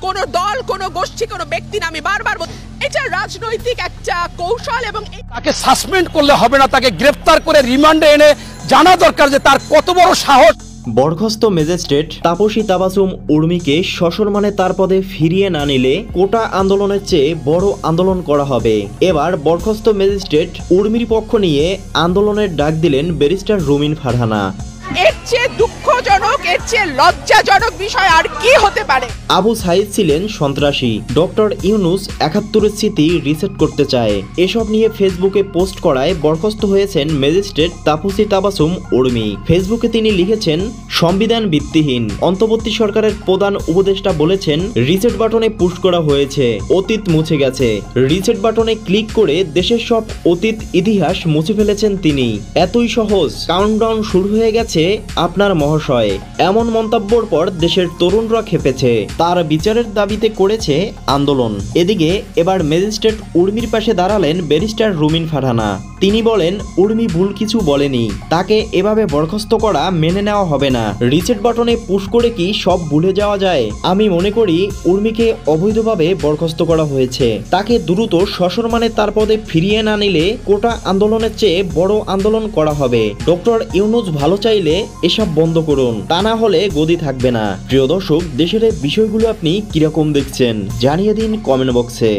কোনো দল, কোনো গোষ্ঠী, কোনো ব্যক্তি না। আমি বারবার এটা রাজনৈতিক একটা কৌশল এবং তাকে সাসপেন্ড করলে হবে না, তাকে গ্রেফতার করে রিমান্ডে এনে জানা দরকার যে তার কত বড় সাহস। বরখাস্ত ম্যাজিস্ট্রেট তাপসী তাবাসুম উর্মিকে সসম্মানে তার পদে ফিরিয়ে না নিলে কোটা আন্দোলনের চেয়ে বড় আন্দোলন করা হবে। এবার বরখাস্ত ম্যাজিস্ট্রেট উর্মির পক্ষ নিয়ে আন্দোলনের ডাক দিলেন ব্যারিস্টার রুমিন ফারহানা। এর চেয়ে দুঃখজনক, এর চেয়ে লজ্জাজনক বিষয় আর কি হতে পারে? আবু সাইদ ছিলেন সন্ত্রাসী, ডক্টর ইউনুস ৭১-এর স্মৃতি রিসেট করতে চায়, এসব নিয়ে ফেসবুকে পোস্ট করায় বরখাস্ত হয়েছেন ম্যাজিস্ট্রেট তাপসী তাবাসুম উর্মি। ফেসবুকে তিনি লিখেছেন, সংবিধান ভিত্তিহীন। অন্তর্বর্তী সরকারের প্রধান উপদেষ্টা বলেছেন রিসেট বাটনে পুশ করা হয়েছে, অতীত মুছে গেছে। রিসেট বাটনে ক্লিক করে দেশের সব অতীত ইতিহাস মুছে ফেলেছেন তিনি। এতই সহজ, কাউন্টডাউন শুরু হয়ে গেছে আপনার মহাশয়। এমন মন্তব্যের পর দেশের তরুণরা খেপেছে, তার বিচারের দাবিতে করেছে আন্দোলন। এদিকে এবার ম্যাজিস্ট্রেট উর্মির পাশে দাঁড়ালেন ব্যারিস্টার রুমিন ফারহানা। তিনি বলেন, উর্মি ভুল কিছু বলেনি, তাকে এভাবে বরখাস্ত করা মেনে নেওয়া হবে না। রিসেট বাটনে পুশ করে কি সব ভুলে যাওয়া যায়? আমি মনে করি উর্মিকে অবৈধভাবে বরখাস্ত করা হয়েছে, তাকে দ্রুত সসম্মানে তার পদে ফিরিয়ে না নিলে কোটা আন্দোলনের চেয়ে বড় আন্দোলন করা হবে। ডক্টর ইউনুস ভালো চাইলে এসব বন্ধ করুন, তা না হলে গদি থাকবে না। প্রিয় দর্শক, দেশের এই বিষয়গুলো আপনি কিরকম দেখছেন জানিয়ে দিন কমেন্ট বক্সে।